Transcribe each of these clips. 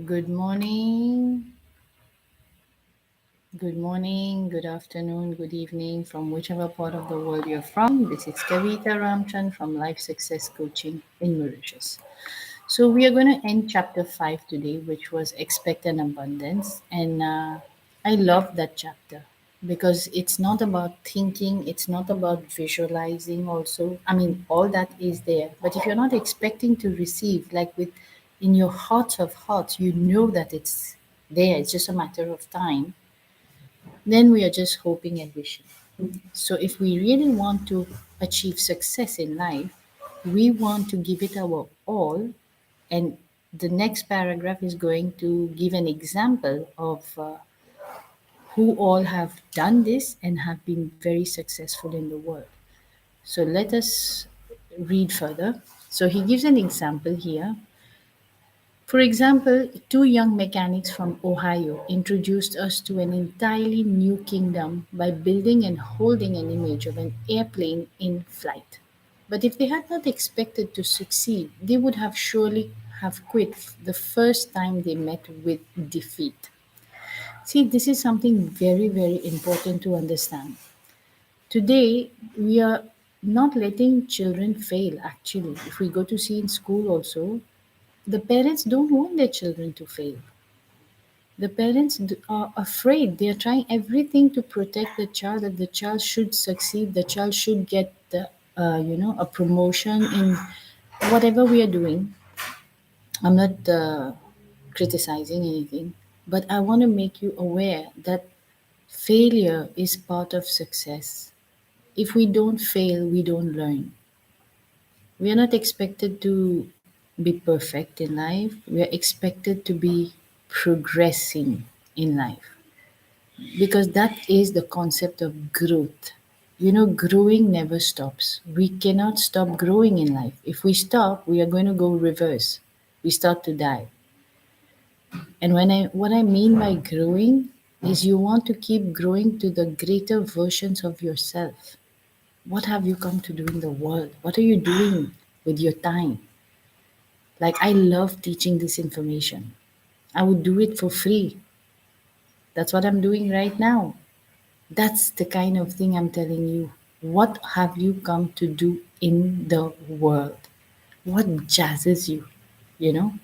Good morning, good morning, good afternoon, good evening from whichever part of the world you're from. This is Kavita Ramchand from Life Success Coaching in Mauritius. So, we are going to end chapter 5 today, which was Expect an Abundance. And I love that chapter because it's not about thinking, it's not about visualizing, also. I mean, all that is there. But if you're not expecting to receive, like with in your heart of hearts, you know that it's there, it's just a matter of time, then we are just hoping and wishing. So, if we really want to achieve success in life, we want to give it our all. And the next paragraph is going to give an example of who all have done this and have been very successful in the world. So, let us read further. So, he gives an example here. For example, two young mechanics from Ohio introduced us to an entirely new kingdom by building and holding an image of an airplane in flight. But if they had not expected to succeed, they would have surely have quit the first time they met with defeat. See, this is something very, very important to understand. Today, we are not letting children fail actually. If we go to see in school also, the parents don't want their children to fail. The parents are afraid. They are trying everything to protect the child, that the child should succeed, the child should get a promotion in whatever we are doing. I'm not criticizing anything, but I want to make you aware that failure is part of success. If we don't fail, we don't learn. We are not expected to be perfect in life. We are expected to be progressing in life because that is the concept of growth. Growing never stops. We cannot stop growing in life. If we stop, we are going to go reverse. We start to die. And what I mean by growing is you want to keep growing to the greater versions of yourself. What have you come to do in the world? What are you doing with your time? Like, I love teaching this information. I would do it for free. That's what I'm doing right now. That's the kind of thing I'm telling you. What have you come to do in the world? What jazzes you? You know,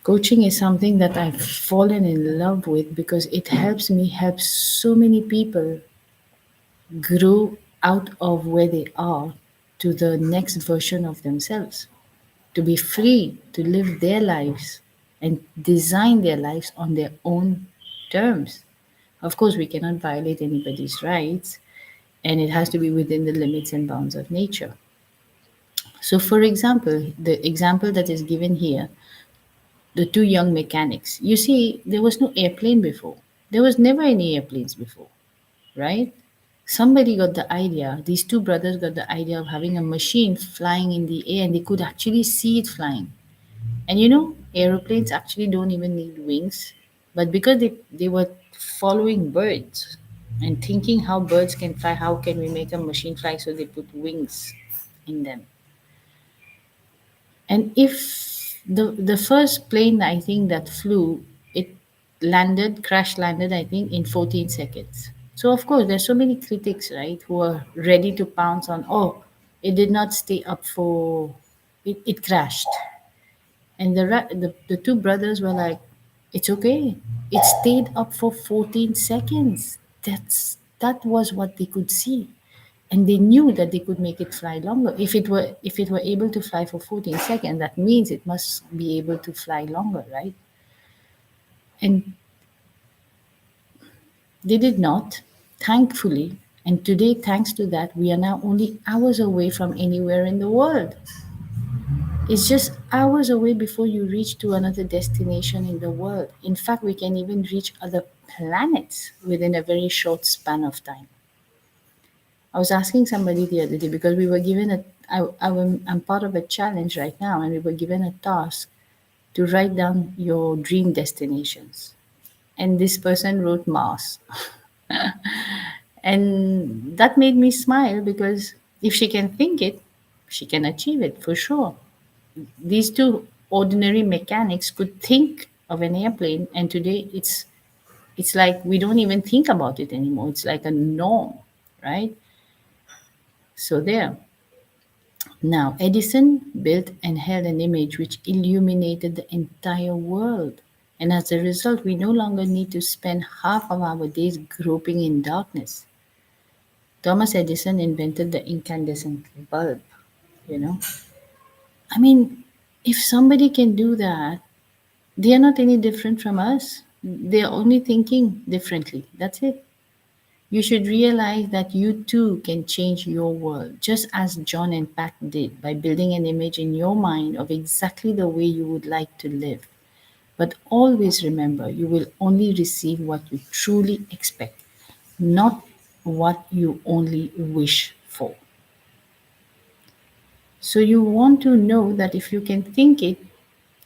coaching is something that I've fallen in love with because it helps me help so many people grow out of where they are to the next version of themselves, to be free to live their lives and design their lives on their own terms. Of course, we cannot violate anybody's rights, and it has to be within the limits and bounds of nature. So, for example, the example that is given here, the two young mechanics, you see, there was no airplane before. There was never any airplanes before, right? Somebody got the idea, these two brothers got the idea of having a machine flying in the air and they could actually see it flying. And aeroplanes actually don't even need wings, but because they were following birds and thinking how birds can fly, how can we make a machine fly? So they put wings in them. And if the first plane I think that flew, it crash landed, I think, in 14 seconds. So of course there's so many critics, right, who are ready to pounce on, oh, it did not stay up for it crashed. And the two brothers were like, it's okay. It stayed up for 14 seconds. That was what they could see. And they knew that they could make it fly longer. If it were able to fly for 14 seconds, that means it must be able to fly longer, right? And they did not, thankfully. And today, thanks to that, we are now only hours away from anywhere in the world. It's just hours away before you reach to another destination in the world. In fact, we can even reach other planets within a very short span of time. I was asking somebody the other day because we were given I'm part of a challenge right now, and we were given a task to write down your dream destinations. And this person wrote Mars. And that made me smile because if she can think it, she can achieve it for sure. These two ordinary mechanics could think of an airplane, and today it's like we don't even think about it anymore. It's like a norm, right? So there. Now, Edison built and held an image which illuminated the entire world. And as a result, we no longer need to spend half of our days groping in darkness. Thomas Edison invented the incandescent bulb, you know. I mean, if somebody can do that, they are not any different from us. They are only thinking differently. That's it. You should realize that you too can change your world, just as John and Pat did by building an image in your mind of exactly the way you would like to live. But always remember, you will only receive what you truly expect, not what you only wish for. So you want to know that if you can think it,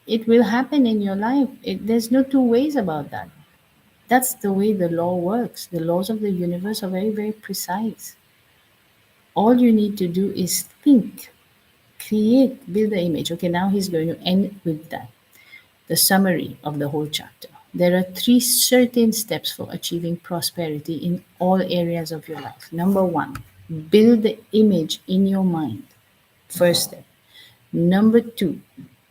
it will happen in your life. There's no two ways about that. That's the way the law works. The laws of the universe are very, very precise. All you need to do is think, create, build the image. Okay, now he's going to end with that. The summary of the whole chapter. There are three certain steps for achieving prosperity in all areas of your life. Number one, build the image in your mind. First step. Number two,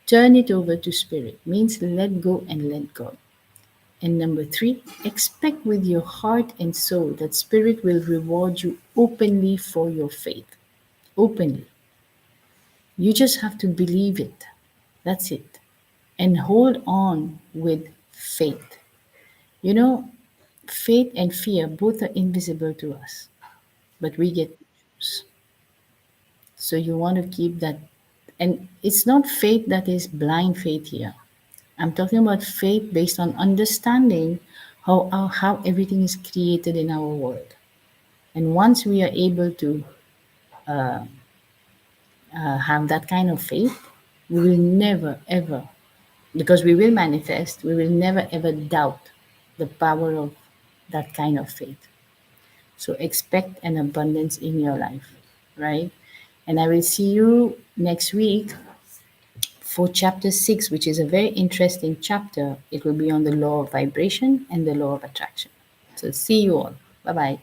turn it over to spirit, means let go and let God. And number three, expect with your heart and soul that spirit will reward you openly for your faith. Openly. You just have to believe it. That's it. And hold on with faith. You know, faith and fear both are invisible to us, but we get to choose. So you want to keep that. And it's not faith that is blind faith here. I'm talking about faith based on understanding how everything is created in our world. And once we are able to have that kind of faith, we will never ever, because we will manifest, we will never ever doubt the power of that kind of faith. So expect an abundance in your life, right? And I will see you next week for chapter 6, which is a very interesting chapter. It will be on the law of vibration and the law of attraction. So see you all. Bye bye.